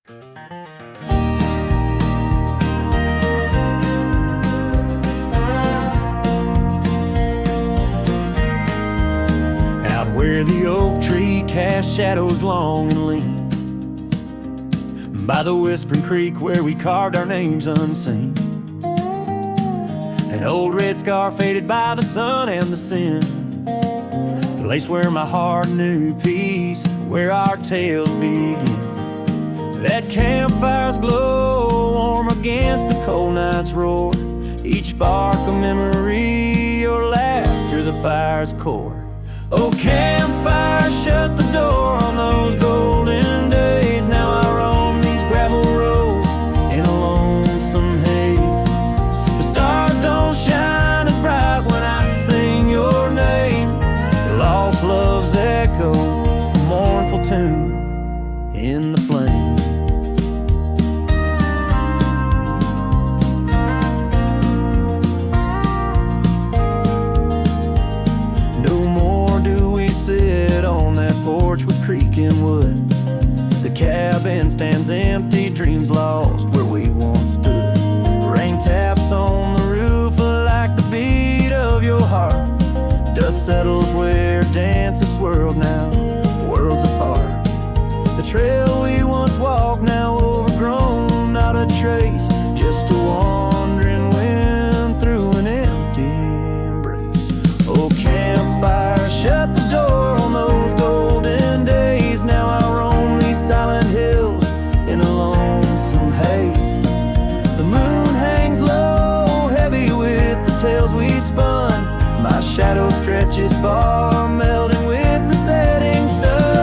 Out where the oak tree casts shadows long and lean, by the whispering creek where we carved our names unseen, an old red scar faded by the sun and the sin, place where my heart knew peace, where our tales begin. That campfire's glow, warm against the cold night's roar, each spark a memory, your laughter the fire's core. Oh, campfire, shut the door on those golden days. Now I roam these gravel roads in a lonesome haze. The stars don't shine as bright when I sing your name. Lost love's echo, a mournful tune in the flame. Porch with creaking wood, the cabin stands empty, dreams lost where we once stood. Rain taps on the roof like the beat of your heart. Dust settles where dances swirled, now worlds apart. The trail we once walked, now overgrown, not a trace, just a wandering wind through an empty embrace. Oh, campfire, shut the door on those golden days. Now I roam these silent hills in a lonesome haze. The moon hangs low, heavy with the tales we spun. My shadow stretches far, melting with the setting sun.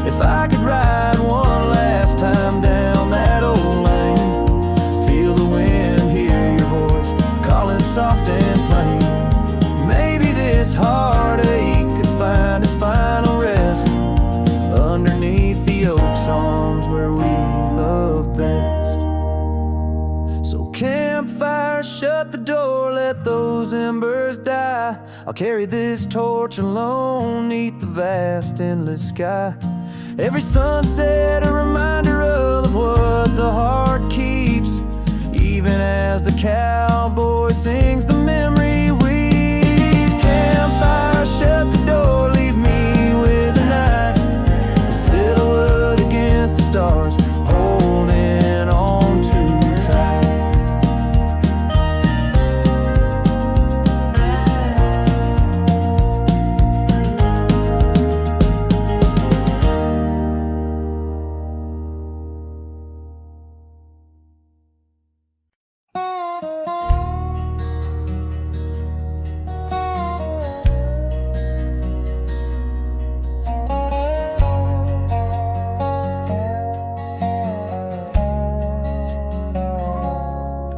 If I could ride one last time down that old lane, feel the wind, hear your voice calling soft and plain. Maybe this heartache could find its final rest underneath the oak's arms where we love best. So campfire, shut the door, let those embers die. I'll carry this torch alone neath the vast endless sky. Every sunset a reminder of what the heart keeps, even as the cowboy sings the memory weaves. Campfire, shut the door, leave me with the night, a silhouette against the stars, holding on too tight.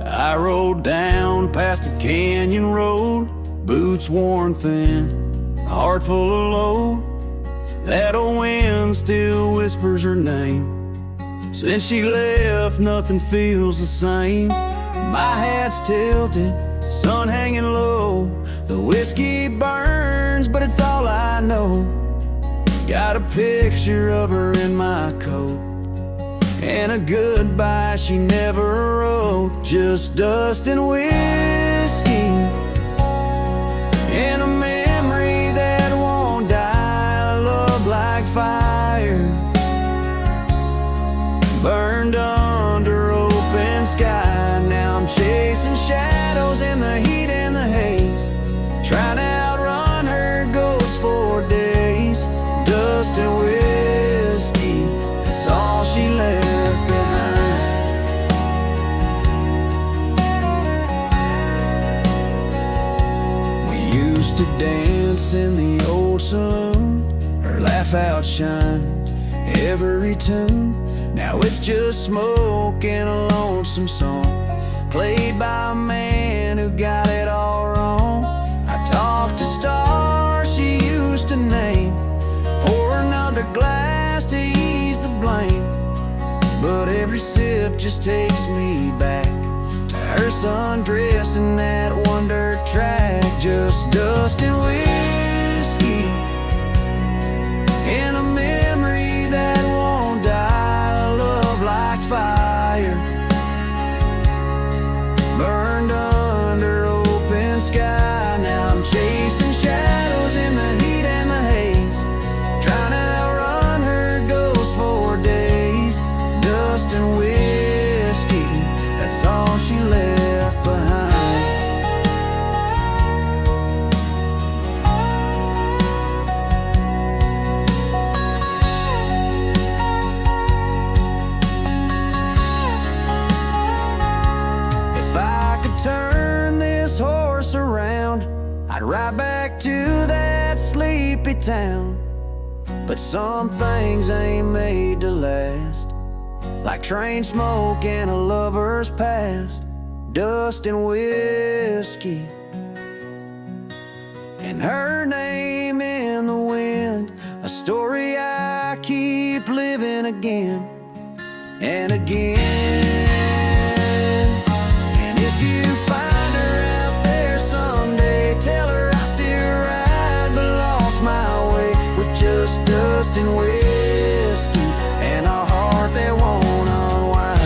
I rode down past a canyon road, boots worn thin, heart full of load. That old wind still whispers her name. Since she left, nothing feels the same. My hat's tilted, sun hanging low. The whiskey burns, but it's all I know. Got a picture of her in my coat, and a goodbye she never wrote. Just dust and whiskey, and a memory that won't die. Love like fire, burned under open sky. Now I'm chasing shadows in the heat and the haze, trying to outrun her ghost for days. Dust and whiskey, that's all she left behind. We used to dance in the old saloon, her laugh outshined every tune. Now it's just smoke and a lonesome song, played by a man who got it all wrong. I talked to stars she used to name, pour another glass to ease the blame, but every sip just takes me back to her sundress and that one dirt track. Just dust and whiskey, and a memory that won't die. I'd ride back to that sleepy town. But some things ain't made to last, like train smoke and a lover's past, dust and whiskey, and her name in the wind. A story I keep living again and again. And if you find her out there someday, tell her I still ride but lost my way, with just dust and whiskey and a heart that won't unwind.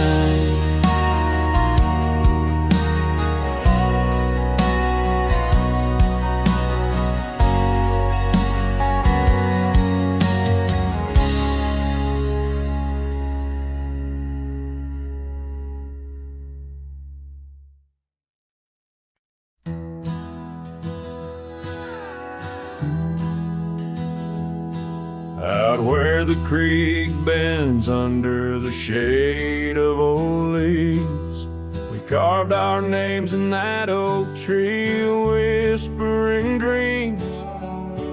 Out where the creek bends under the shade of old leaves, we carved our names in that oak tree, whispering dreams.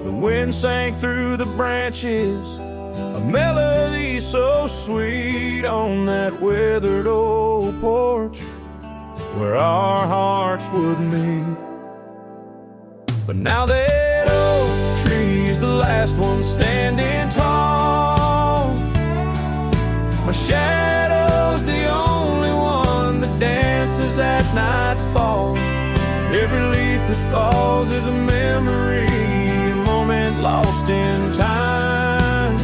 The wind sang through the branches, a melody so sweet on that weathered old porch where our hearts would meet. But now that oak tree's the last one standing tall, my shadow's the only one that dances at nightfall. Every leaf that falls is a memory, a moment lost in time,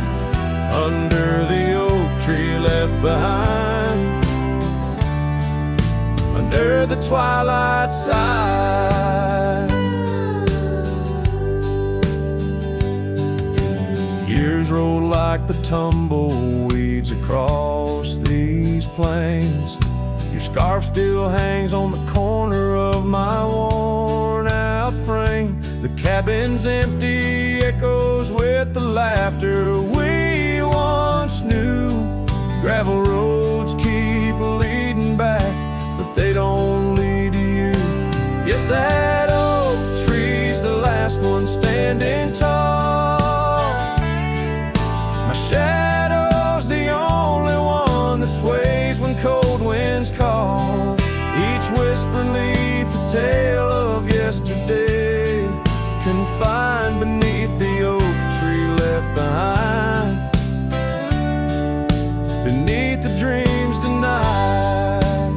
under the oak tree left behind, under the twilight side. Years roll like the tumbleweeds across these plains. Your scarf still hangs on the corner of my worn out frame. The cabin's empty, echoes with the laughter we once knew. Gravel roads keep leading back, but they don't lead to you. Yes, that oak tree's the last one standing tall. My shadow's the only one that sways when cold winds call. Each whisper leaf a tale of yesterday, confined beneath the oak tree left behind, beneath the dreams denied.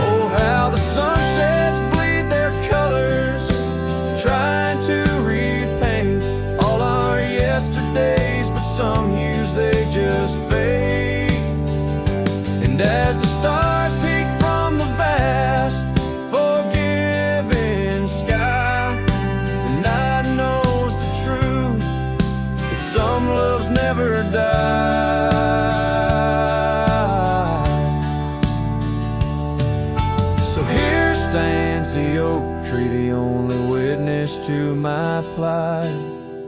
Oh, how the sunsets bleed their colors, trying to repaint all our yesterdays, but some hues they just fade. And as the stars peek from the vast, forgiving sky, the night knows the truth, that some loves never die. So here stands the oak tree, the only witness to my plight,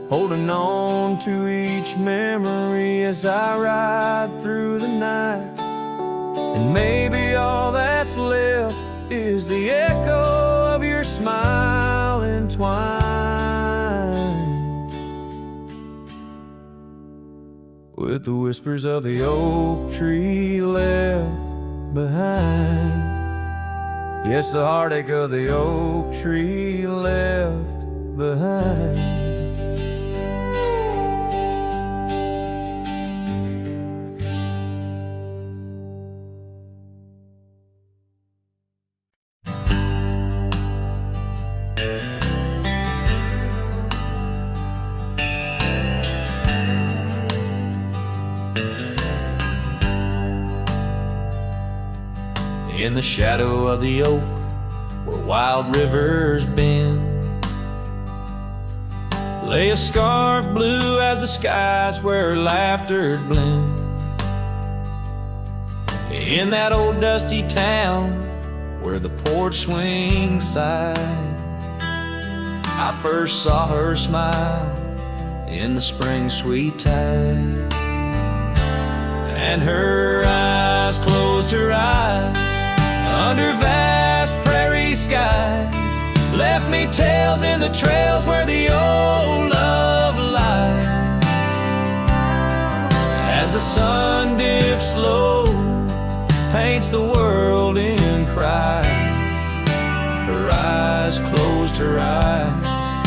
holding on to each memory as I ride through the night. And maybe all that's left is the echo of your smile entwined with the whispers of the oak tree left behind. Yes, the heartache of the oak tree left behind. In the shadow of the oak, where wild rivers bend, lay a scarf blue as the skies where laughter blend. In that old dusty town where the porch swings sighed, I first saw her smile in the spring sweet tide. And her eyes closed her eyes under vast prairie skies, left left me tales in the trails where the old love lies. As the sun dips low, paints the world in cries. Her eyes closed her eyes,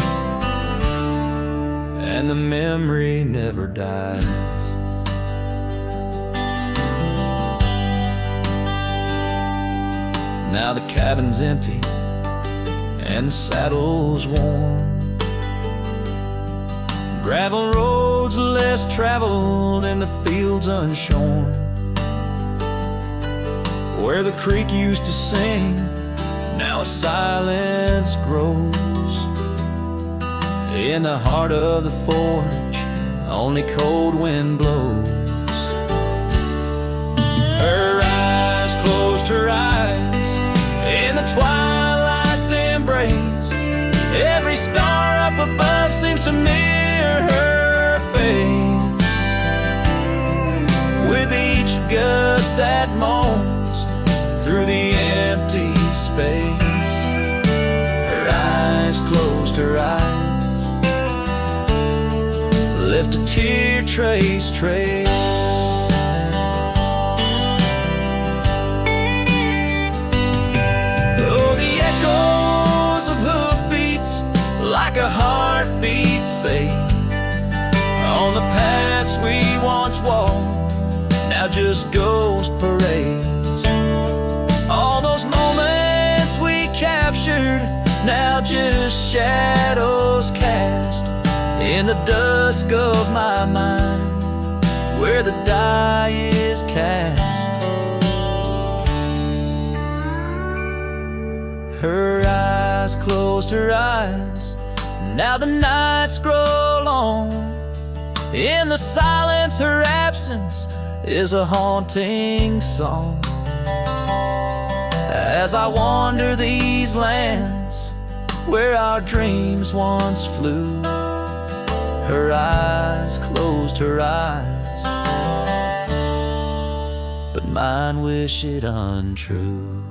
and the memory never dies. Now the cabin's empty and the saddle's worn. Gravel roads less traveled and the fields unshorn. Where the creek used to sing, now a silence grows. In the heart of the forge, only cold wind blows. Her eyes closed her eyes in the twilight's embrace. Every star up above seems to mirror her face. With each gust that moans through the empty space, her eyes closed her eyes, left a tear trace. Oh, the echoes of hoofbeats like a heartbeat fade on the paths we once walked, now just ghost parades. All those moments we captured, now just shadows cast in the dusk of my mind, where the die is cast. Her eyes closed her eyes, now the nights grow long. In the silence, her absence is a haunting song. As I wander these lands where our dreams once flew, her eyes closed her eyes, but mine wish it untrue.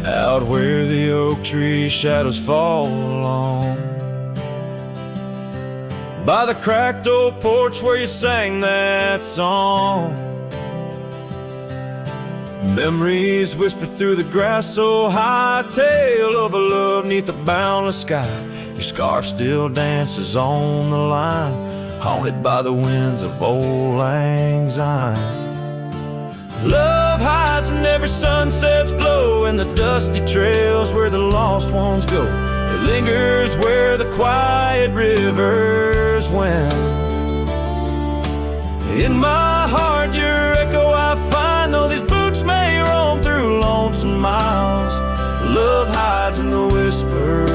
Out where the oak tree shadows fall along, by the cracked old porch where you sang that song. Memories whisper through the grass so high, tale of a love neath the boundless sky. Your scarf still dances on the line, haunted by the winds of old lang syne. Love hides in every sunset's glow, in the dusty trails where the lost ones go. It lingers where the quiet rivers wend. In my heart your echo I find, though these boots may roam through lonesome miles. Love hides in the whisper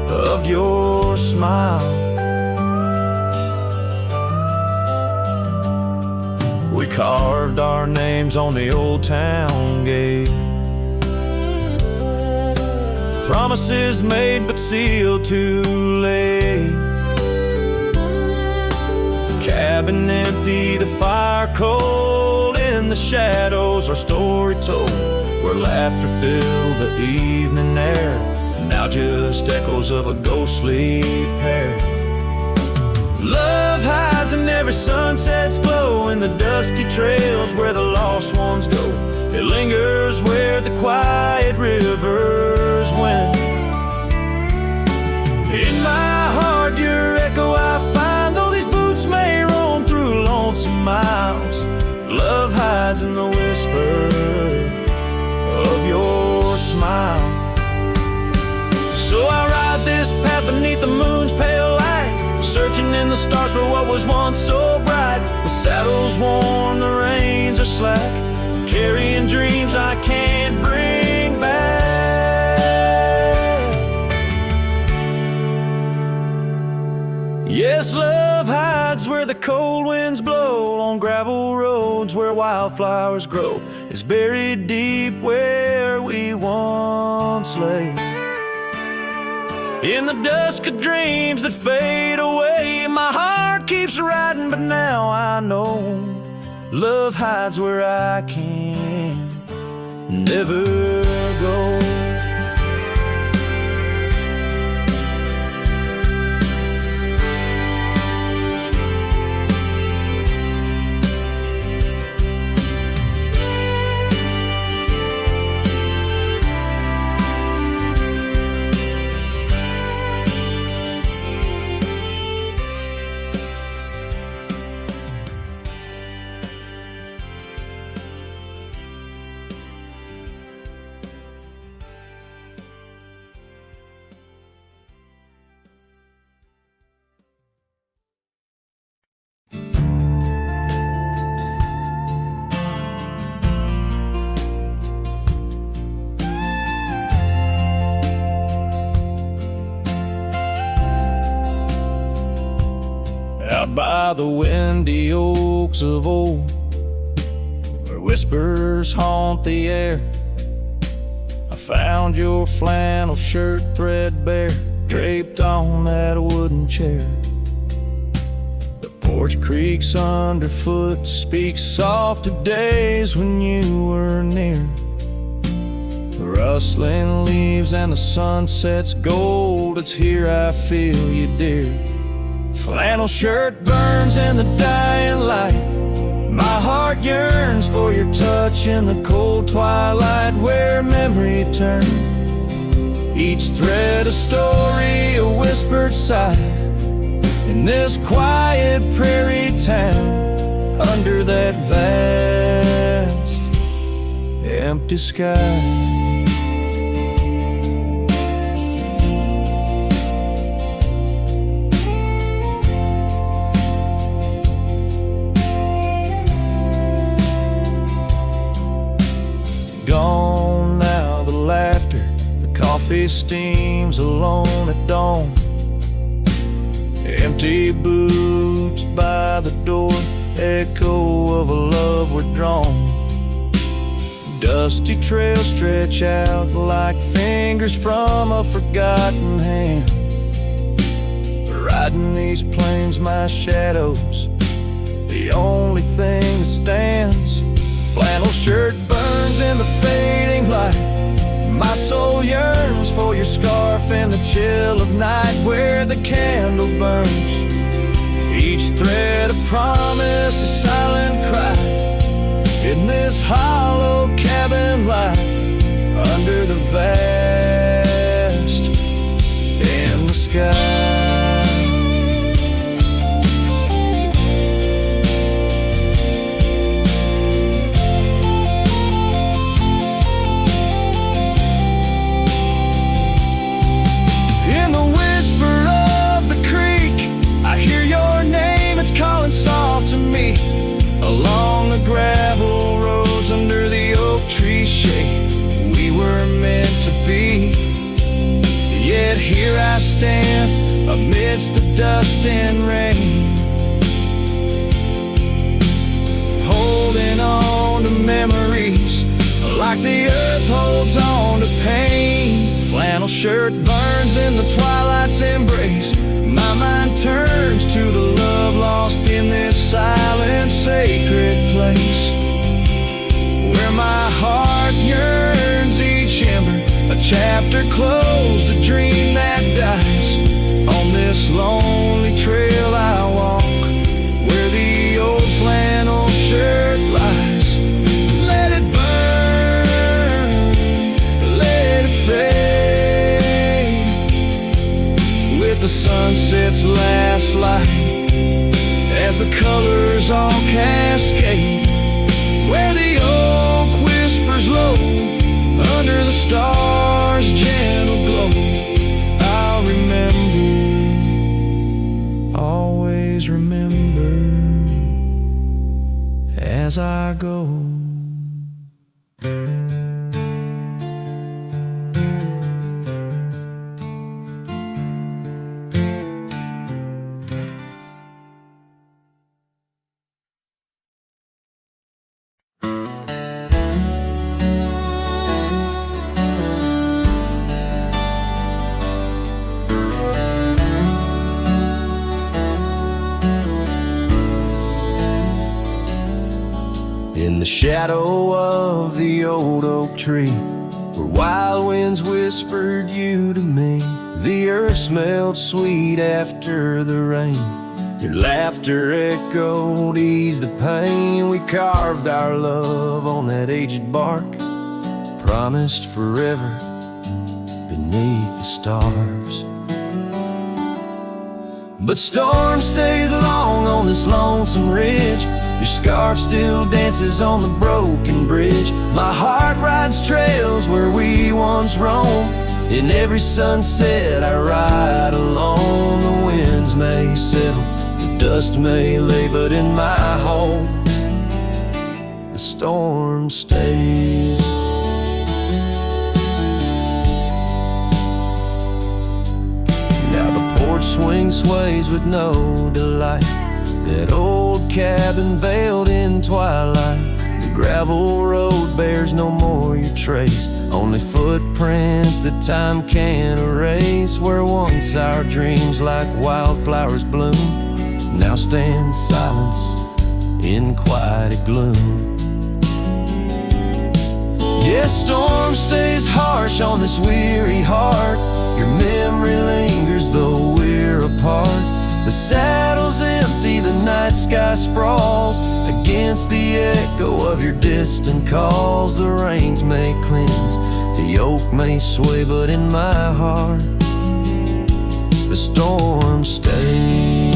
of your smile. We carved our names on the old town gate, promises made but sealed too late. The cabin empty, the fire cold, in the shadows our story told, where laughter filled the evening air, now just echoes of a ghostly pair. Love hides in every sunset's glow, in the dusty trails where the lost ones go. It lingers where the quiet rivers wend. In my heart your echo I find, though these boots may roam through lonesome miles. Love hides in the whisper of your smile. So I ride this path beneath the moon's pale light, searching in the stars for what was once so bright. The saddle's worn, the reins are slack, carrying dreams I can't bring back. Yes, love hides where the cold winds blow, on gravel roads where wildflowers grow. It's buried deep where we once lay. In the dusk of dreams that fade away, my heart keeps riding, but now I know love hides where I can never go. By the windy oaks of old, where whispers haunt the air, I found your flannel shirt threadbare, draped on that wooden chair. The porch creaks underfoot, speaks soft of days when you were near. The rustling leaves and the sunset's gold, it's here I feel you, dear. Flannel shirt burns in the dying light. My heart yearns for your touch in the cold twilight, where memory turns. Each thread a story, a whispered sigh, in this quiet prairie town, under that vast empty sky. Gone now the laughter, the coffee steams alone at dawn. Empty boots by the door, echo of a love withdrawn. Dusty trails stretch out like fingers from a forgotten hand. Riding these plains, my shadow's the only thing that stands. Flannel shirt burns in the fading light. My soul yearns for your scarf in the chill of night, where the candle burns. Each thread a promise, a silent cry, in this hollow cabin life, under the vast in the sky. Soft to me along the gravel roads, under the oak tree shade, we were meant to be. Yet here I stand amidst the dust and rain, holding on to memories like the earth holds on to pain. Flannel shirt burns in the twilight's embrace. My mind turns to the love lost in this silent, sacred place, where my heart yearns each ember, a chapter closed, a dream that dies. On this lonely trail I walk, where the old flannel shirt lies. Let it burn, let it fade, with the sunset's last light, as the colors all cascade, where the oak whispers low, under the stars' gentle glow. I'll remember, always remember, as I go. in the shadow of the old oak tree, where wild winds whispered you to me. The earth smelled sweet after the rain. Your laughter echoed, eased the pain. We carved our love on that aged bark, promised forever beneath the stars. But storm stays long on this lonesome ridge. Your scarf still dances on the broken bridge. My heart rides trails where we once roamed. In every sunset I ride alone. The winds may settle, the dust may lay, but in my home the storm stays. Now the porch swing sways with no delight. That old cabin veiled in twilight. The gravel road bears no more your trace, only footprints that time can't erase. Where once our dreams like wildflowers bloom, now stand silence in quiet gloom. Yes, storm stays harsh on this weary heart. Your memory lingers though we're apart. The saddle's empty, the night sky sprawls against the echo of your distant calls. The rains may cleanse, the oak may sway, but in my heart the storm stays.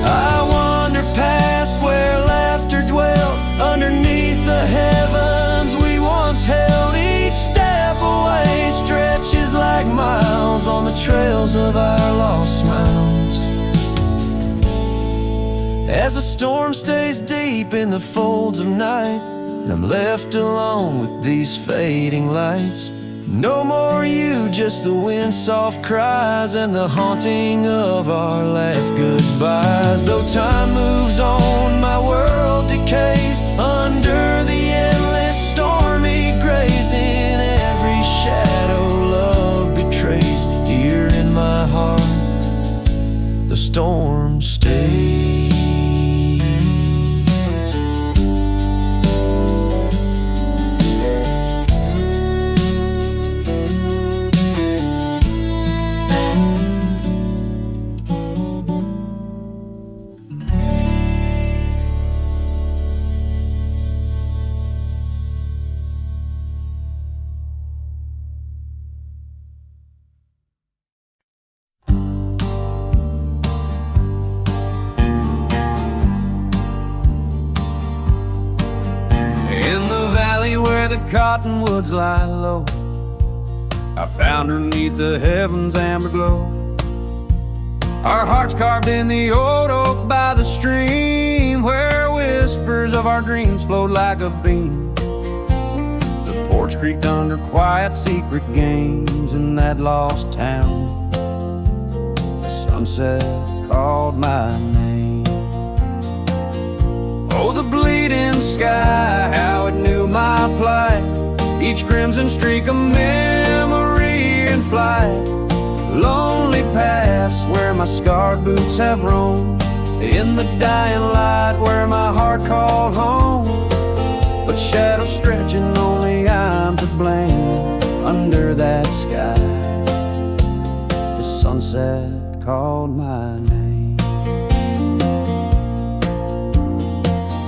I wander past where laughter dwelt, underneath the heavens we once held. Each step away stretches like miles on the trails of our lost smiles. As the storm stays deep in the folds of night, and I'm left alone with these fading lights. No more you, just the wind's soft cries and the haunting of our last goodbyes. Though time moves on, my world decays under the endless stormy grays. In every shadow love betrays. Here in my heart the storm stays. Cottonwoods lie low, I found her neath the heavens' amber glow. Our hearts carved in the old oak by the stream, where whispers of our dreams flowed like a beam. The porch creaked under quiet secret games in that lost town. The sunset called my name. Oh, the bleeding sky, how it knew my plight. Each crimson streak a memory in flight. Lonely paths where my scarred boots have roamed. In the dying light where my heart called home. But shadows stretching, only I'm to blame. Under that sky the sunset called my name.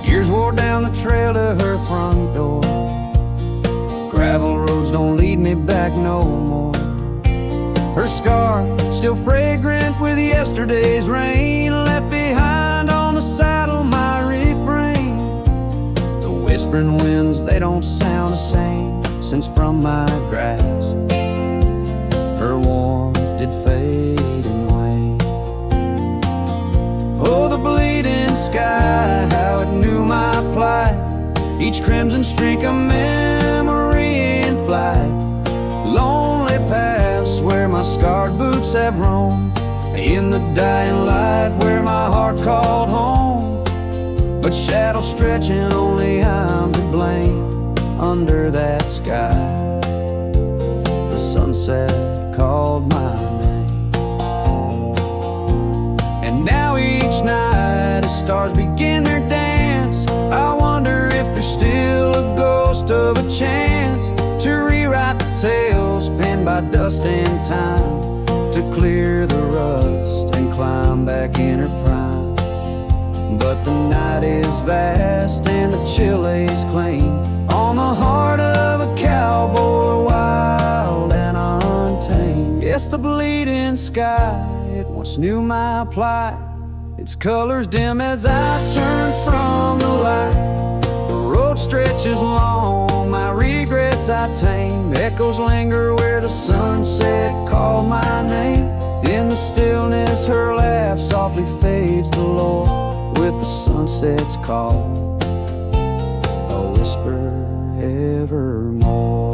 Years wore down the trail to her front door. Gravel roads don't lead me back no more. Her scarf still fragrant with yesterday's rain, left behind on the saddle my refrain. The whispering winds, they don't sound the same since from my grasp her warmth did fade and wane. Oh, the bleeding sky, how it knew my plight. Each crimson streak a memory in flight. Lonely paths where my scarred boots have roamed. In the dying light where my heart called home. But shadows stretching, only I'm to blame. Under that sky the sunset called my name. And now each night as stars begin their dance, there's still a ghost of a chance to rewrite the tales penned by dust and time, to clear the rust and climb back in her prime. But the night is vast and the chill lays claim on the heart of a cowboy, wild and untamed. Yes, the bleeding sky, it once knew my plight, its colors dim as I turn from the light. The road stretches long, my regrets I tame. Echoes linger where the sunset called my name. In the stillness her laugh softly fades to low, with the sunset's call, a whisper evermore.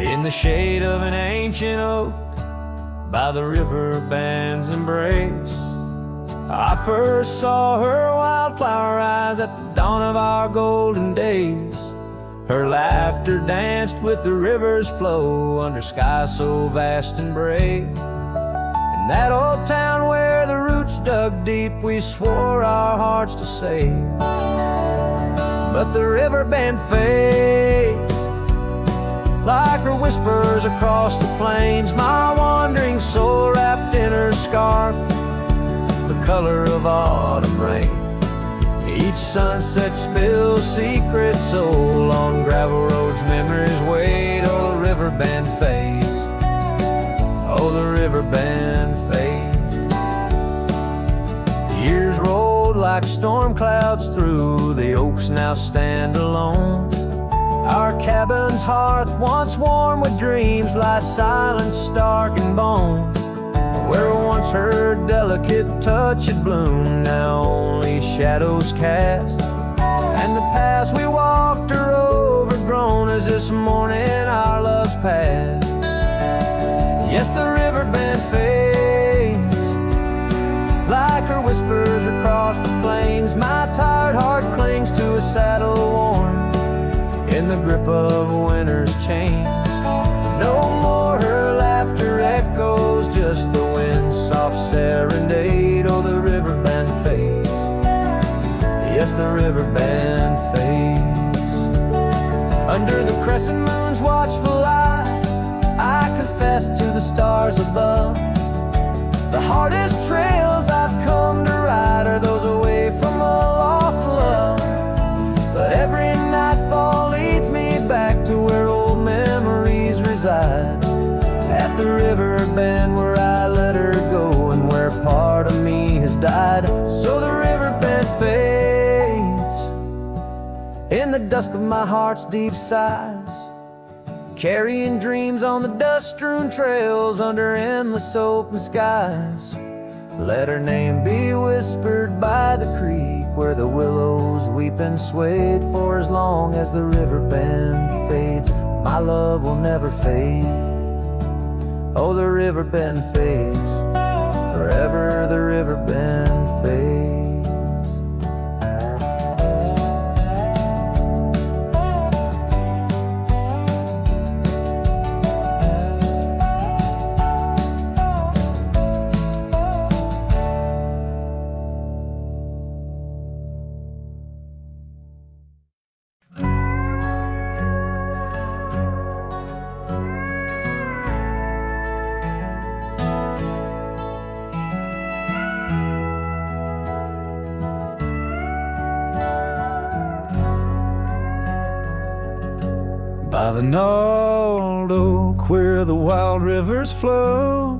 In the shade of an ancient oak, by the river band's embrace, I first saw her wildflower eyes at the dawn of our golden days. Her laughter danced with the river's flow under skies so vast and brave. In that old town where the roots dug deep, we swore our hearts to save. But the river band fades like her whispers across the plains, my wandering soul wrapped in her scarf, the color of autumn rain. Each sunset spills secrets so on gravel roads, memories wait. Oh, the river band fades. Oh, the river band fades. The years rolled like storm clouds through, the oaks now stand alone. Our cabin's hearth, once warm with dreams, lies silent, stark and bone. Where once her delicate touch had bloomed, now only shadows cast. And the paths we walked are overgrown as this morning our love's past. Yes, the river band fades like her whispers across the plains. My tired heart clings to a saddle worn in the grip of winter's chains. No more her laughter echoes, just the wind's soft serenade. Oh, the river band fades. Yes, the river band fades. Under the crescent moon's watchful eye, I confess to the stars above, the hardest trails I've come to ride are those away from a lost love. But every nightfall leads me back to where old memories reside, at the river bend where I let her go and where part of me has died. So the river bend fades in the dusk of my heart's deep sighs, carrying dreams on the dust-strewn trails under endless open skies. Let her name be whispered by the creek where the willows weep and swayed. For as long as the river bend fades, my love will never fade. Oh, the river bend fades, forever the river bend fades. By the gnarled oak where the wild rivers flow,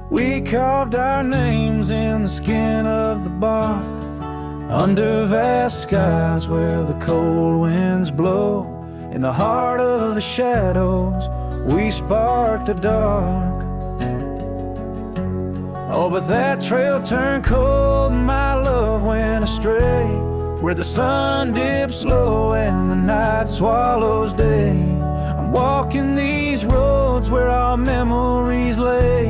we carved our names in the skin of the bark. Under vast skies where the cold winds blow, in the heart of the shadows, we sparked the dark. Oh, but that trail turned cold and my love went astray, where the sun dips low and the night swallows day. I'm walking these roads where our memories lay,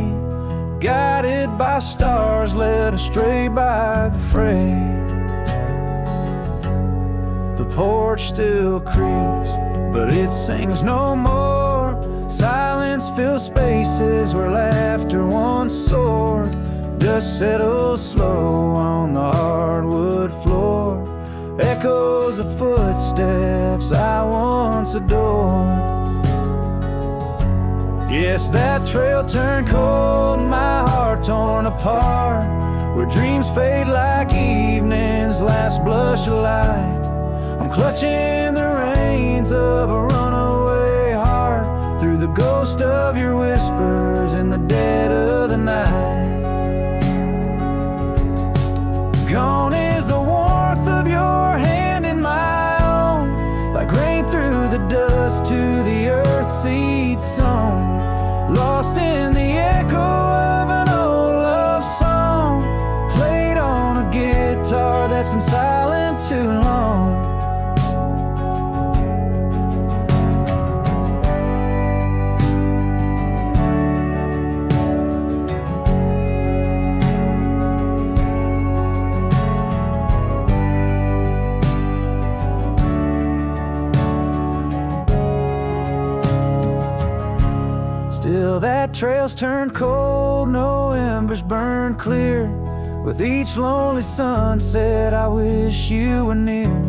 guided by stars, led astray by the fray. The porch still creaks, but it sings no more. Silence fills spaces where laughter once soared. Dust settles slow on the hardwood floor, echoes of footsteps I once adored. Yes, that trail turned cold, my heart torn apart, where dreams fade like evening's last blush of light. I'm clutching the reins of a runaway heart, through the ghost of your whispers in the dead of the night. Gone is the warmth of your hand in my own, like rain through the dust to the earth seed sown. Lost in the echo of an old love song, played on a guitar that's been silent too long. Still that trail's turned cold, no embers burn clear. With each lonely sunset I wish you were near,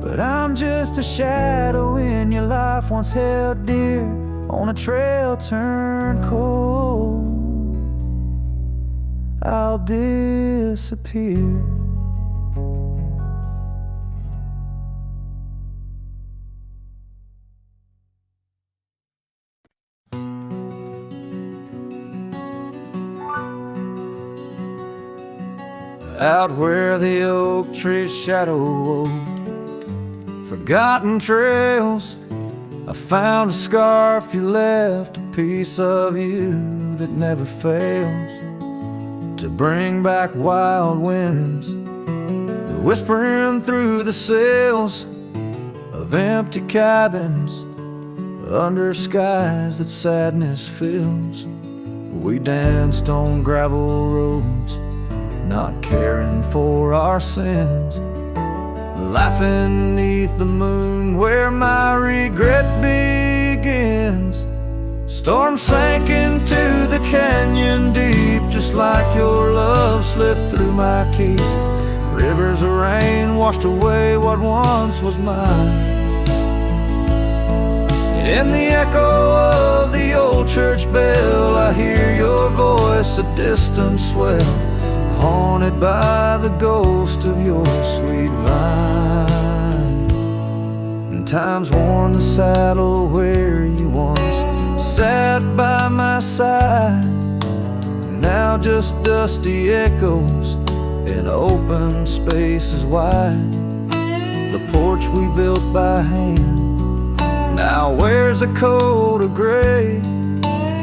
but I'm just a shadow in your life once held dear, on a trail turned cold. I'll disappear. Out where the oak tree's shadow wove forgotten trails, I found a scarf you left, a piece of you that never fails to bring back wild winds, whispering through the sails of empty cabins under skies that sadness fills. We danced on gravel roads, not caring for our sins, laughing beneath the moon where my regret begins. Storm sank into the canyon deep, just like your love slipped through my keep. Rivers of rain washed away what once was mine. In the echo of the old church bell, I hear your voice, a distant swell, haunted by the ghost of your sweet vine. And time's worn the saddle where you once sat by my side, now just dusty echoes in open spaces wide. The porch we built by hand now wears a coat of gray,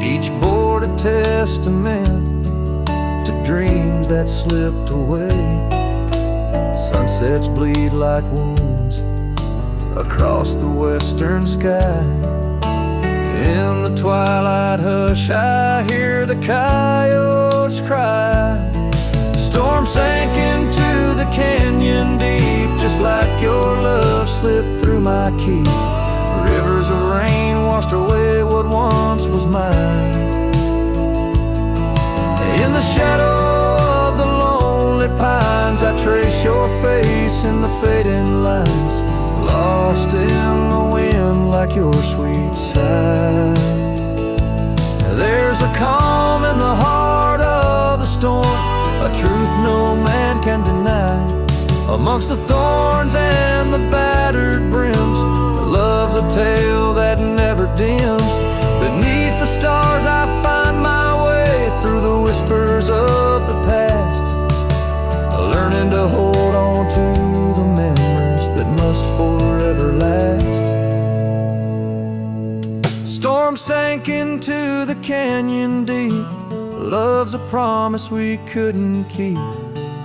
each board a testament to dreams that slipped away. Sunsets bleed like wounds across the western sky. In the twilight hush I hear the coyotes cry. Storm sank into the canyon deep, just like your love slipped through my keep. Rivers of rain washed away what once was mine. In the shadow of the lonely pines, I trace your face in the fading lines, lost in the wind like your sweet sigh. There's a calm in the heart of the storm, a truth no man can deny. Amongst the thorns and the battered brims, love's a tale that never dims. Beneath the stars I find my way through the whispers of the past, learning to hold on to the memories that must forever last. Storm storm sank into the canyon deep. Love's a promise we couldn't keep.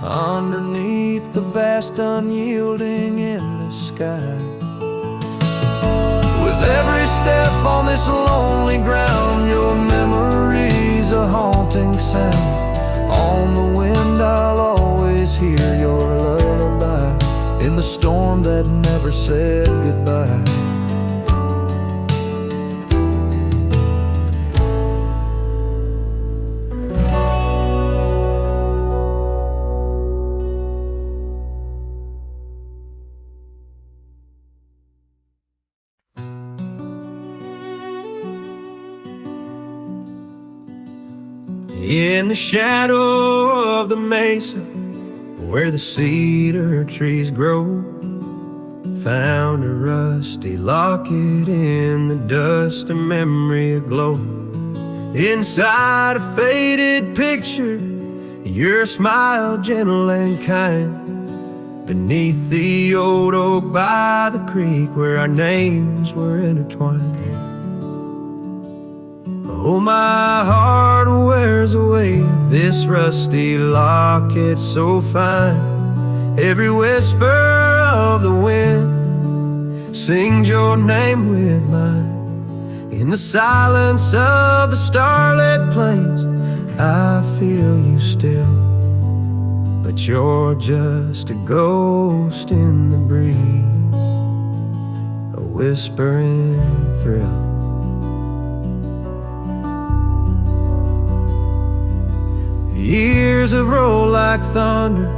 Underneath the vast, unyielding, endless sky. With every step on this lonely ground, your memory's a haunting sound. On the wind I'll always hear your lullaby, in the storm that never said goodbye. In the shadow of the mesa, where the cedar trees grow, found a rusty locket in the dust, a memory aglow. Inside a faded picture, your smile gentle and kind. Beneath the old oak by the creek, where our names were intertwined. Oh, my heart wears away this rusty locket so fine. Every whisper of the wind sings your name with mine. In the silence of the starlit plains, I feel you still, but you're just a ghost in the breeze, a whispering thrill. Years have rolled like thunder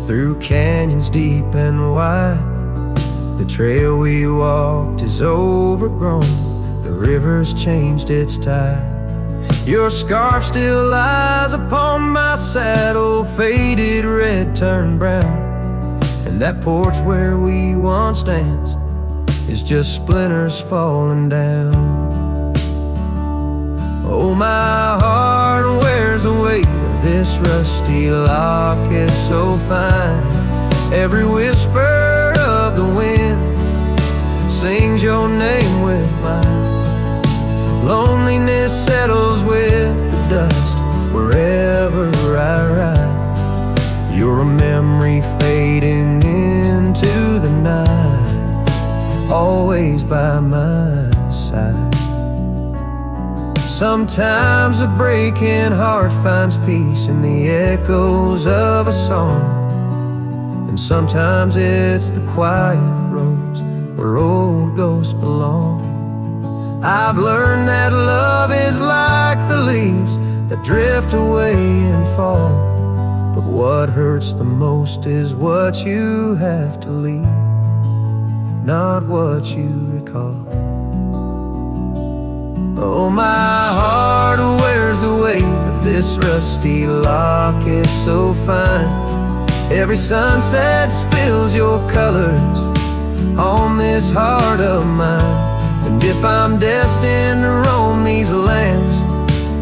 through canyons deep and wide. The trail we walked is overgrown, the river's changed its tide. Your scarf still lies upon my saddle, faded red turned brown. And that porch where we once danced is just splinters falling down. Oh, my heart wears the weight of this rusty locket so fine. Every whisper of the wind sings your name with mine. Loneliness settles with the dust wherever I ride. You're a memory fading into the night, always by my side. Sometimes a breaking heart finds peace in the echoes of a song, and sometimes it's the quiet roads where old ghosts belong. I've learned that love is like the leaves that drift away and fall, but what hurts the most is what you have to leave, not what you recall. Oh, my heart wears the weight of this rusty locket so fine. Every sunset spills your colors on this heart of mine. And if I'm destined to roam these lands,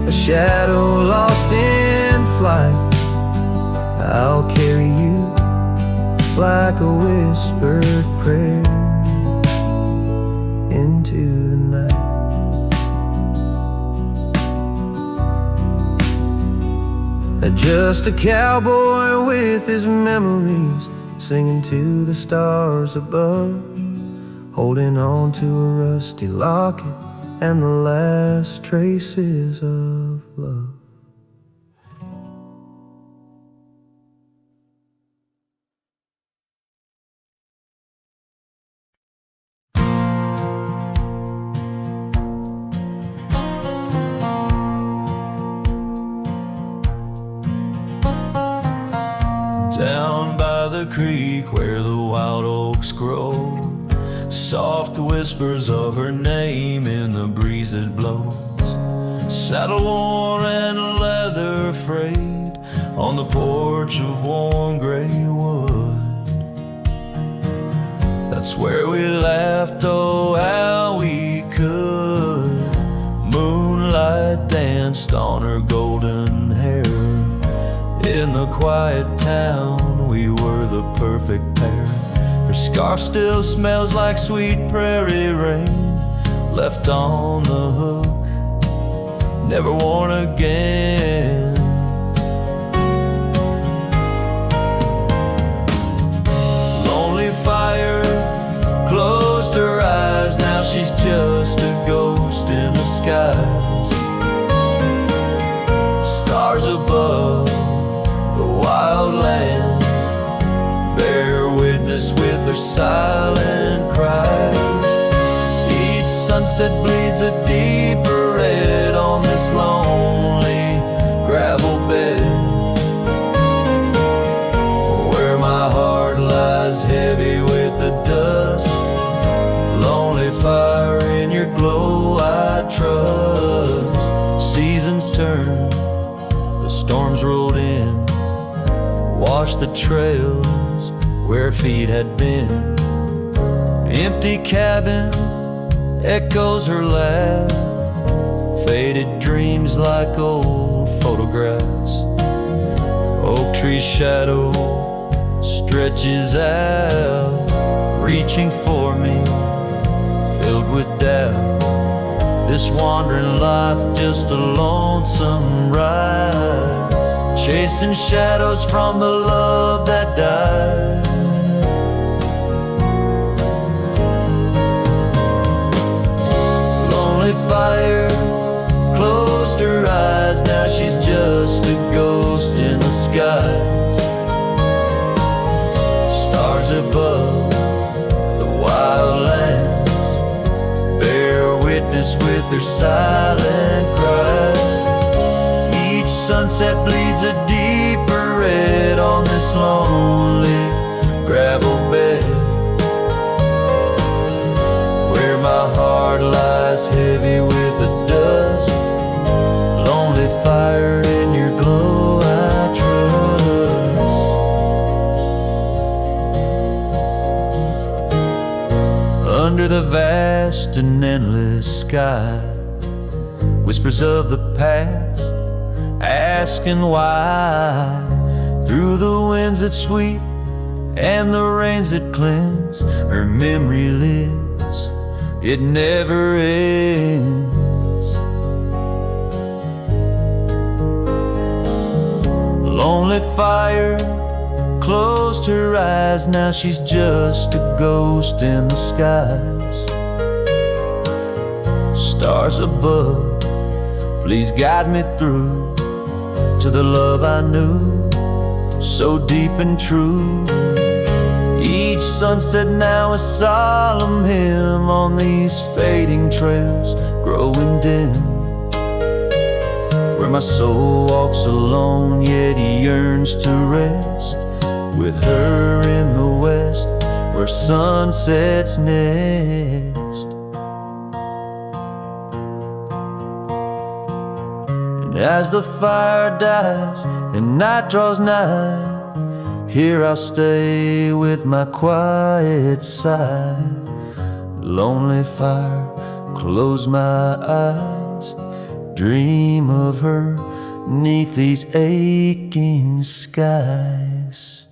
a shadow lost in flight, I'll carry you like a whispered prayer into the night. Just a cowboy with his memories, singing to the stars above, holding on to a rusty locket and the last traces of love. Down by the creek where the wild oaks grow, soft whispers of her name in the breeze that blows. Saddle worn and leather frayed on the porch of warm gray wood. That's where we laughed, oh how we could. Moonlight danced on her golden hair. In the quiet town, we were the perfect pair. Her scarf still smells like sweet prairie rain left on the hook, never worn again. Lonely fire closed her eyes, now she's just a ghost in the skies. Stars above the wild lands bear witness with their silent cries. Each sunset bleeds a deeper red on this lonely gravel bed, where my heart lies heavy with the dust. Lonely fire, in your glow I trust. Seasons turn, the storms rolled in, washed the trails where feet had been. Empty cabin echoes her laugh, faded dreams like old photographs. Oak tree's shadow stretches out, reaching for me, filled with doubt. This wandering life just a lonesome ride, chasing shadows from the love that died. Lonely fire closed her eyes, now she's just a ghost in the skies. Stars above the wild lands bear witness with their silent cries. Each sunset bleeds a deeper red on this lonely gravel bed, where my heart lies heavy with the dust. Lonely fire, in your glow I trust. Under the vast and endless sky, whispers of the past, asking why. Through the winds that sweep and the rains that cleanse, her memory lives, it never ends. Lonely fire closed her eyes, now she's just a ghost in the skies. Stars above, please guide me through to the love I knew, so deep and true. Each sunset now a solemn hymn on these fading trails growing dim, where my soul walks alone yet yearns to rest with her in the west, where sunsets nest. And as the fire dies and night draws nigh, here I'll stay with my quiet sigh. Lonely fire, close my eyes, dream of her 'neath these aching skies.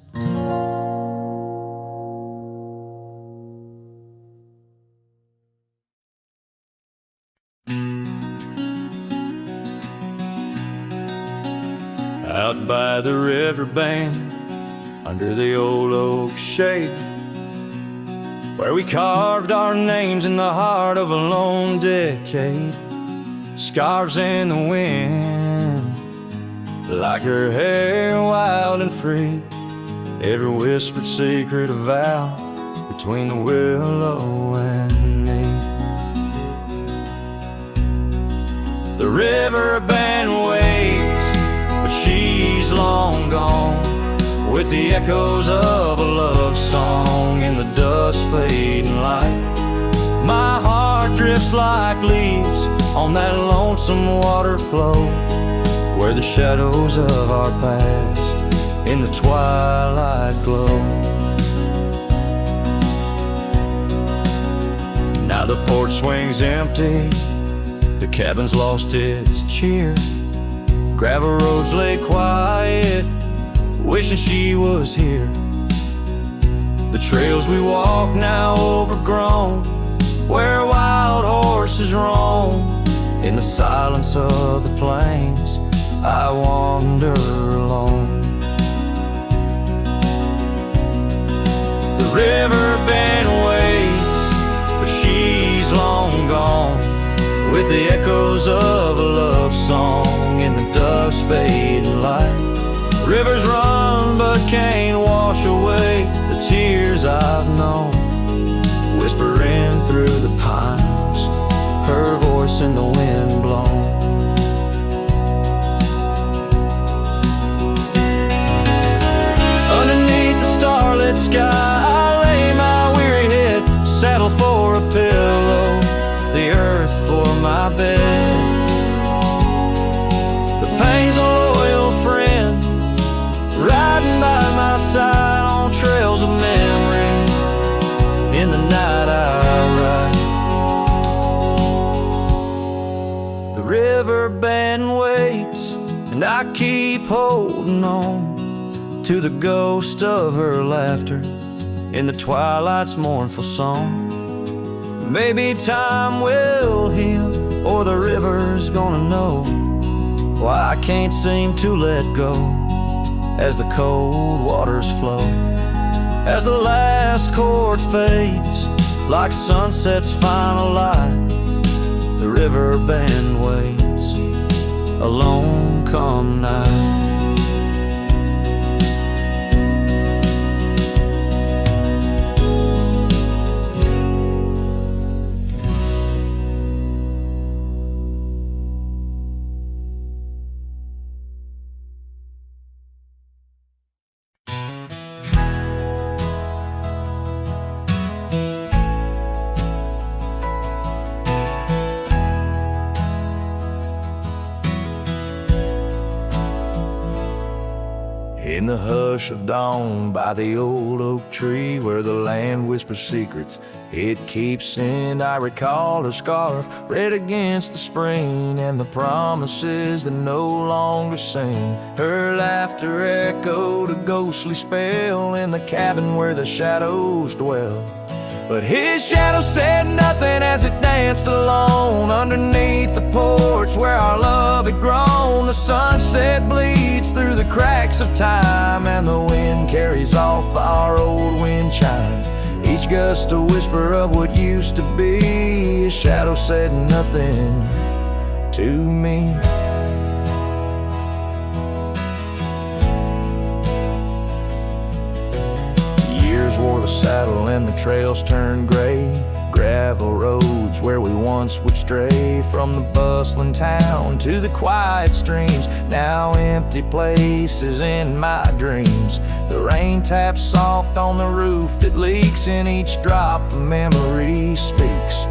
Out by the riverbank, under the old oak shade, where we carved our names in the heart of a lone decade. Scarves in the wind, like her hair wild and free, every whispered secret a vow between the willow and me. The river band waits, but she's long gone, with the echoes of a love song in the dust fading light. My heart drifts like leaves on that lonesome water flow, where the shadows of our past in the twilight glow. Now the porch swings empty, the cabin's lost its cheer. Gravel roads lay quiet, wishing she was here. The trails we walk now overgrown, where wild horse horses roam in the silence of the plains, I wander alone. The river bend waits, but she's long gone, with the echoes of a love song in the dusk's fading light. Rivers run but can't wash away the tears I've known, whispering through the pines, her voice in the wind blown. Underneath the starlit sky, I lay my weary head, saddle for a pillow, the earth for my bed. The pain's a loyal friend, riding by my side on trails of memory. In the night I ride. The river bend waits, and I keep holding on to the ghost of her laughter in the twilight's mournful song. Maybe time will heal, or the river's gonna know why I can't seem to let go as the cold waters flow. As the last chord fades, like sunset's final light, the river bend waits, alone come night. In the hush of dawn, by the old oak tree where the land whispers secrets it keeps in, I recall her scarf red against the spring, and the promises that no longer sing. Her laughter echoed a ghostly spell in the cabin where the shadows dwell. But his shadow said nothing as it danced alone underneath the porch where our love had grown. The sunset bleeds through the cracks of time, and the wind carries off our old wind chimes. Each gust a whisper of what used to be. His shadow said nothing to me. Years wore the saddle and the trails turned gray. Gravel roads where we once would stray, from the bustling town to the quiet streams, now empty places in my dreams. The rain taps soft on the roof that leaks, in each drop a memory speaks.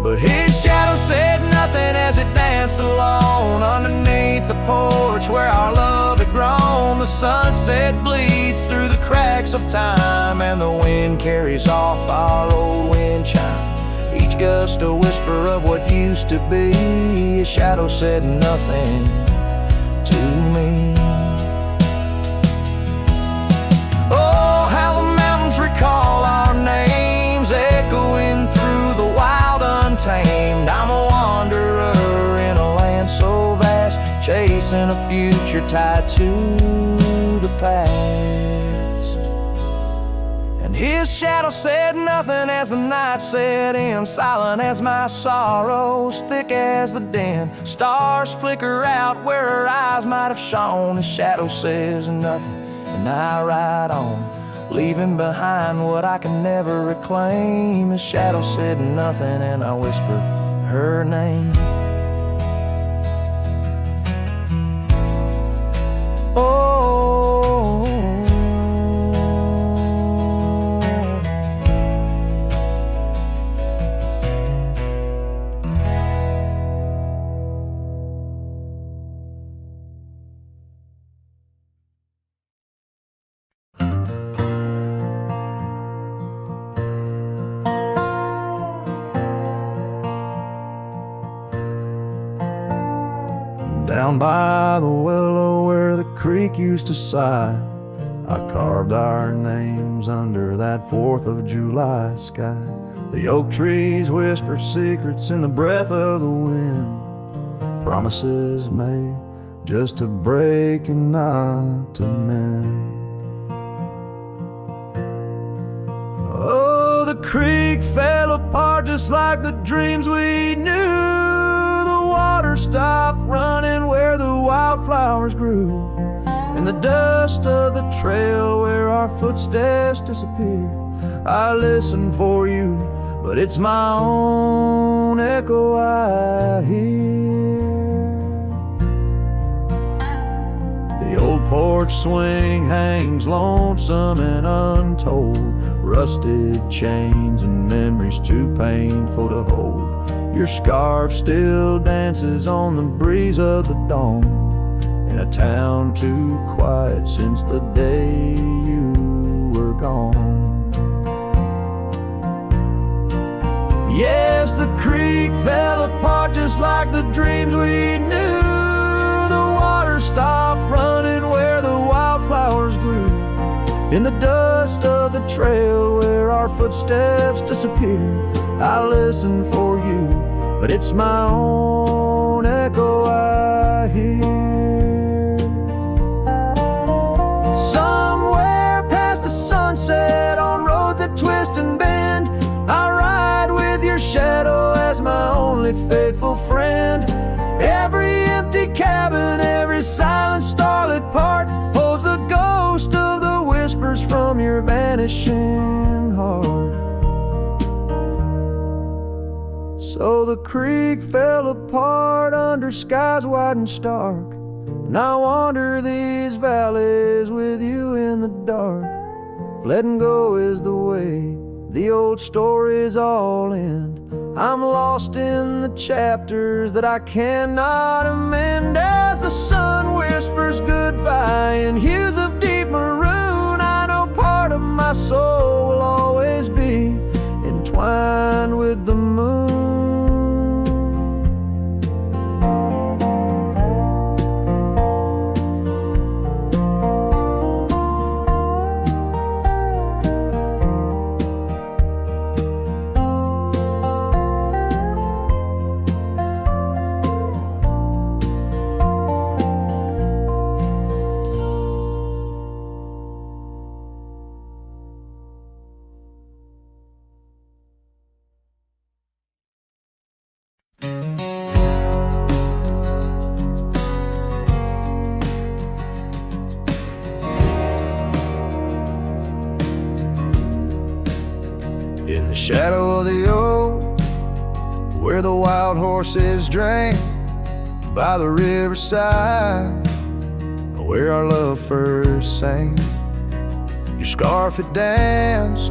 But his shadow said nothing as it danced alone underneath the porch where our love had grown. The sunset bleeds through the cracks of time, and the wind carries off our old wind chime. Each gust a whisper of what used to be. His shadow said nothing to me. Oh, how the mountains recall our names, echoing through the wild untamed. I'm a wanderer in a land so vast, chasing a future tied to the past. And his shadow said nothing as the night set in, silent as my sorrows, thick as the den. Stars flicker out where her eyes might have shone. His shadow says nothing, and I ride on, leaving behind what I can never reclaim. His shadow said nothing, and I whispered her name. Oh, down by the willow where the creek used to sigh, I carved our names under that 4th of July sky. The oak trees whisper secrets in the breath of the wind, promises made just to break and not to mend. Oh, the creek fell apart just like the dreams we knew. The water stopped running where the wildflowers grew. In the dust of the trail where our footsteps disappear, I listen for you, but it's my own echo I hear. The old porch swing hangs lonesome and untold, rusted chains and memories too painful to hold. Your scarf still dances on the breeze of the dawn, in a town too quiet since the day you were gone. Yes, the creek fell apart just like the dreams we knew. The water stopped running where the wildflowers grew. In the dust of the trail where our footsteps disappear, I listen for you, but it's my own echo I hear. Somewhere past the sunset on roads that twist and bend, I ride with your shadow as my only faithful friend. Every empty cabin, every silent starlit part holds the ghost of the whispers from your vanishing heart. So the creek fell apart under skies wide and stark, and I wander these valleys with you in the dark. Letting go is the way the old stories all end. I'm lost in the chapters that I cannot amend. As the sun whispers goodbye in hues of deep maroon, I know part of my soul will always be entwined with the moon. In the shadow of the oak, where the wild horses drank, by the riverside, where our love first sang. Your scarf had danced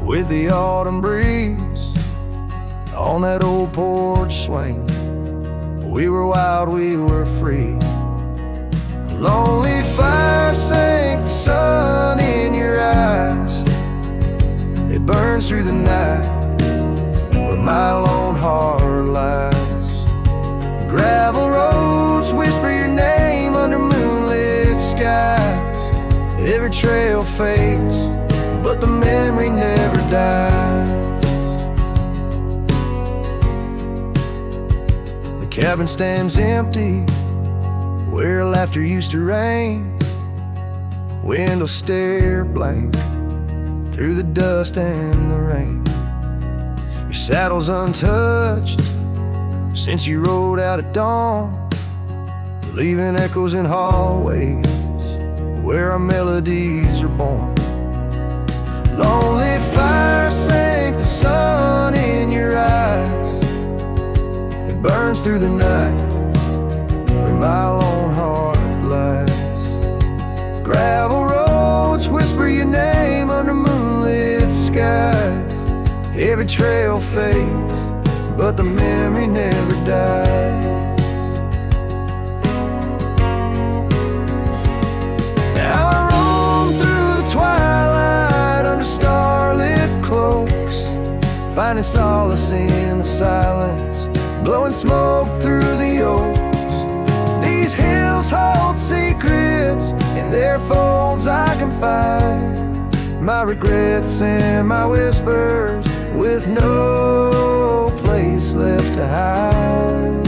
with the autumn breeze on that old porch swing. We were wild, we were free. A lonely fire sank the sun in your eyes. It burns through the night where my lone heart lies. Gravel roads whisper your name under moonlit skies. Every trail fades, but the memory never dies. The cabin stands empty where laughter used to rain. Windows stare blank through the dust and the rain. Your saddle's untouched since you rode out at dawn, leaving echoes in hallways where our melodies are born. Lonely fire sank the sun in your eyes. It burns through the night where my lone heart lies. Gravel roads whisper your name under moonlit skies. Every trail fades, but the memory never dies. Now I roam through the twilight under starlit cloaks, finding solace in the silence, blowing smoke through the oaks. These hills hold secrets, in their folds I confide my regrets and my whispers, with no place left to hide.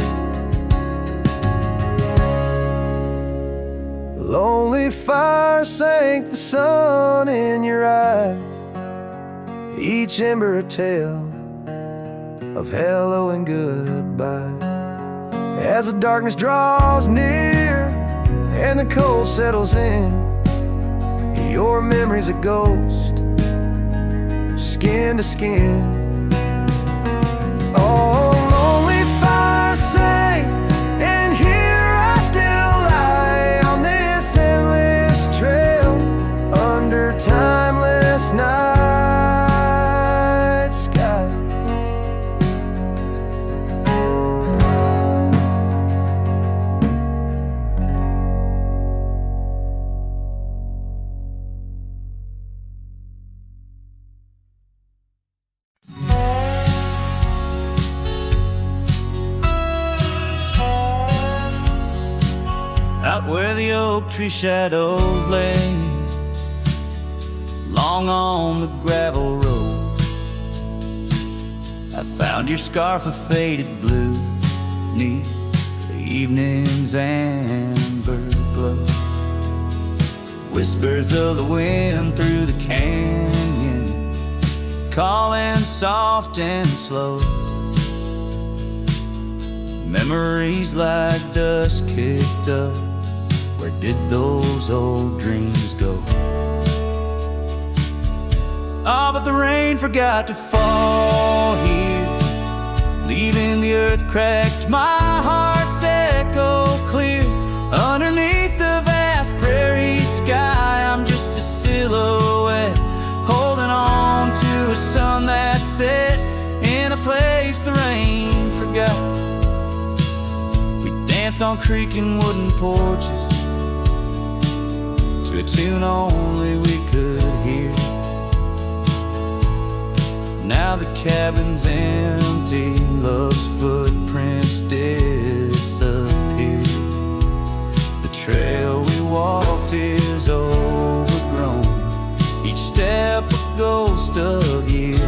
Lonely fire sank the sun in your eyes, each ember a tale of hello and goodbye. As the darkness draws near and the cold settles in, your memory's a ghost, skin to skin. Oh, lonely fire sank, and here I still lie on this endless trail under timeless night sky. Out where the oak tree shadows lay, long on the gravel road, I found your scarf of faded blue neath the evening's amber glow. Whispers of the wind through the canyon, calling soft and slow. Memories like dust kicked up, where did those old dreams go? Oh, but the rain forgot to fall here, leaving the earth cracked, my heart's echo clear. Underneath the vast prairie sky, I'm just a silhouette, holding on to a sun that set in a place the rain forgot. We danced on creaking wooden porches to a tune only we could hear. Now the cabin's empty, love's footprints disappear. The trail we walked is overgrown, each step a ghost of years.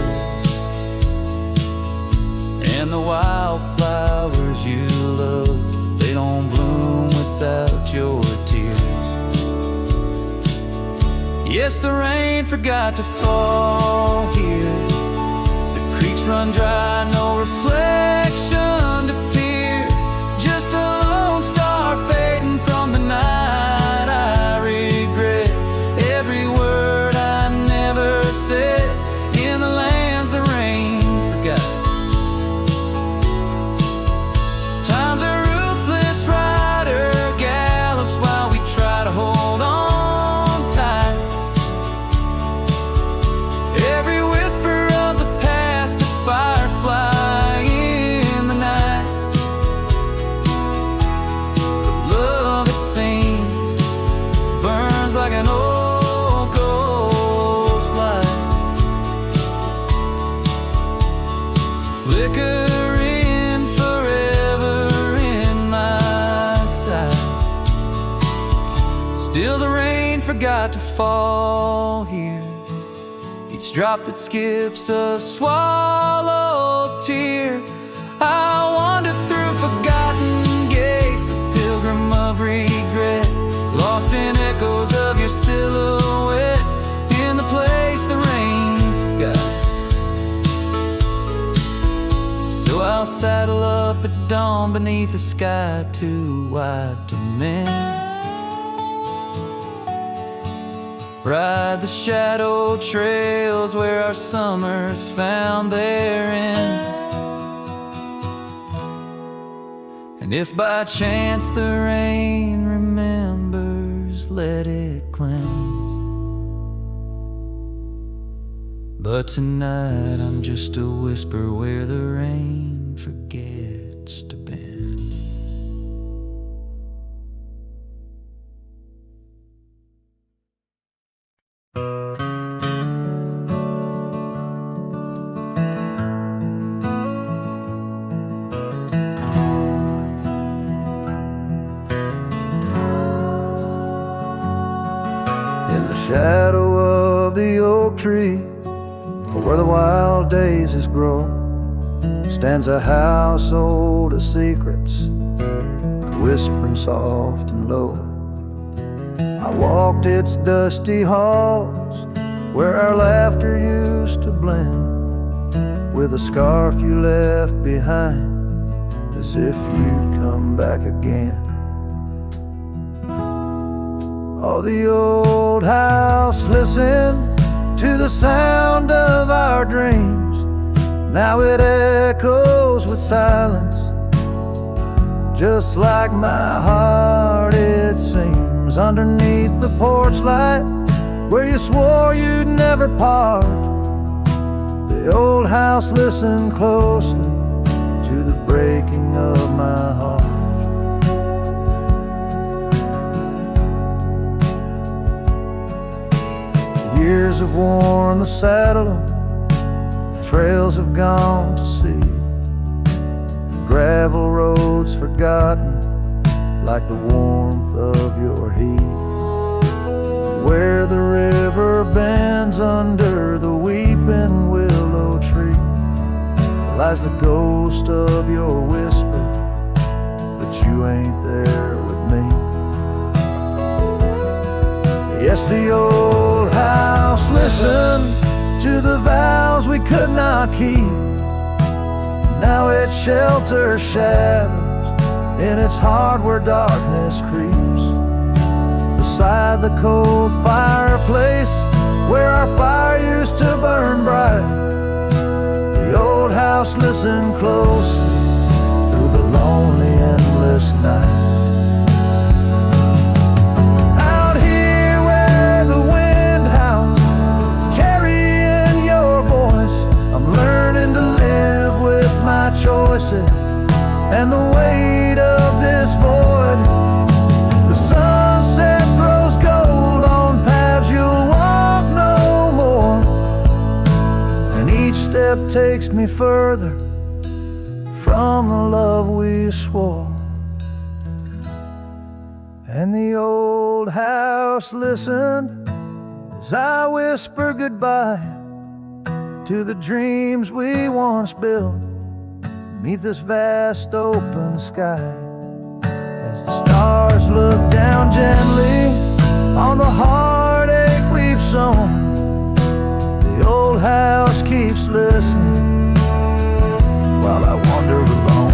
And the wildflowers you love, they don't bloom without your tears. Yes, the rain forgot to fall here, the creeks run dry, no reflection to peer. Just a lone star fading from the night. I regret every word I never said in the lands the rain forgot. Time's a ruthless rider, gallops while we try to hold on tight. Every whisper of the past, a firefly in the night. The love, it seems, burns like an old ghost light, flickering forever in my sight. Still the rain forgot to fall here, each drop that skips a swallowed tear. I wandered through forgotten gates, a pilgrim of regret, lost in echoes of your silhouette in the place the rain forgot. So I'll saddle up at dawn beneath a sky too wide to mend, ride the shadow trails where our summers found their end. And if by chance the rain remembers, let it cleanse. But tonight I'm just a whisper where the rain forgets to bend. Shadow of the oak tree, where the wild daisies grow, stands a house old of secrets, whispering soft and low. I walked its dusty halls, where our laughter used to blend with a scarf you left behind, as if you'd come back again. Oh, the old house listened to the sound of our dreams. Now it echoes with silence, just like my heart it seems. Underneath the porch light, where you swore you'd never part, the old house listened closely to the breaking of my heart. Years have worn the saddle, trails have gone to seed, gravel roads forgotten like the warmth of your heat. Where the river bends under the weeping willow tree lies the ghost of your whisper, but you ain't there with me. Yes, the old house listened to the vows we could not keep. Now it shelters shadows in its heart where darkness creeps. Beside the cold fireplace where our fire used to burn bright, the old house listened closely through the lonely endless night. Out here where the wind howls, carrying your voice, I'm learning to live with my choices and the weight of this void. The sunset throws gold on paths you'll walk no more, and each step takes me further from the love we swore. And the old house listened as I whisper goodbye to the dreams we once built beneath this vast open sky. As the stars look down gently on the heartache we've sown, the old house keeps listening while I wander alone.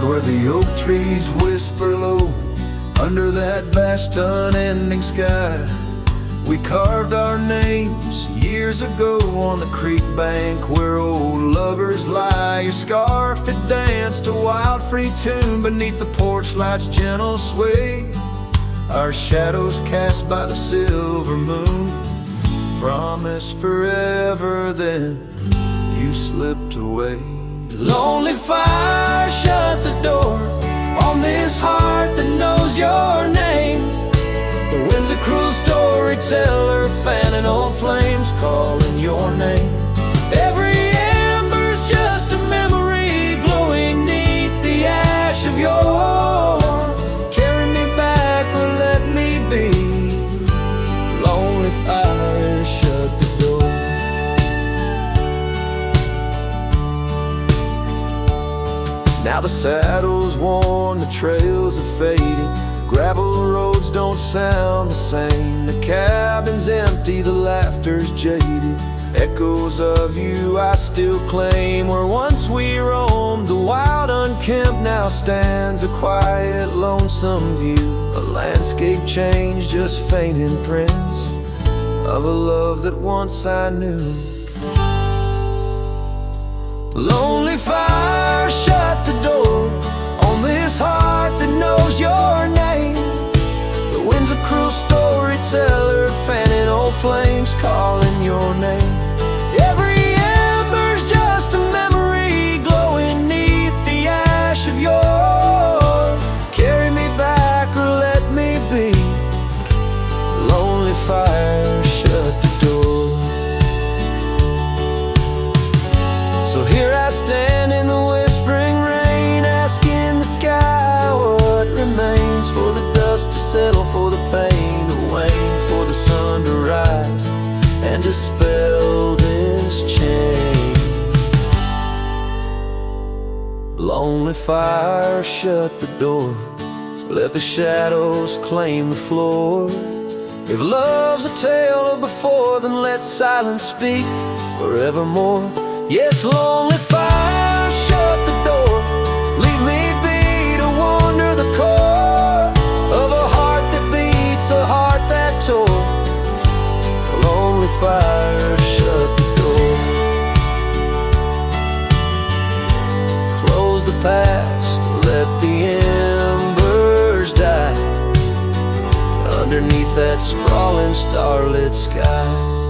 Where the oak trees whisper low under that vast unending sky, we carved our names years ago on the creek bank where old lovers lie. Your scarf it danced a wild free tune beneath the porch light's gentle sway, our shadows cast by the silver moon. Promised forever, then you slipped away. Lonely fire shut the door on this heart that knows your name. The wind's a cruel storyteller, fanning old flames, calling your name. Every ember's just a memory glowing neath the ash of your. Carry me back or let me be. Lonely fire shut the door. Now the saddle's worn, the trails are fading, gravel roads don't sound the same. The cabin's empty, the laughter's jaded, echoes of you I still claim. Where once we roamed, the wild unkempt now stands a quiet, lonesome view. A landscape change, just faint imprints of a love that once I knew. Lonely fire shut the door on this heart that knows your name. The wind's a cruel storyteller, fanning old flames, calling your name. Every ember's just a memory dispel this change. Lonely fire, shut the door. Let the shadows claim the floor. If love's a tale of before, then let silence speak forevermore. Yes, lonely fire, shut the door. Leave me be to wander the core of a heart that beats, a heart that tore. Lonely fire, shut the door. Close the past, let the embers die underneath that sprawling starlit sky.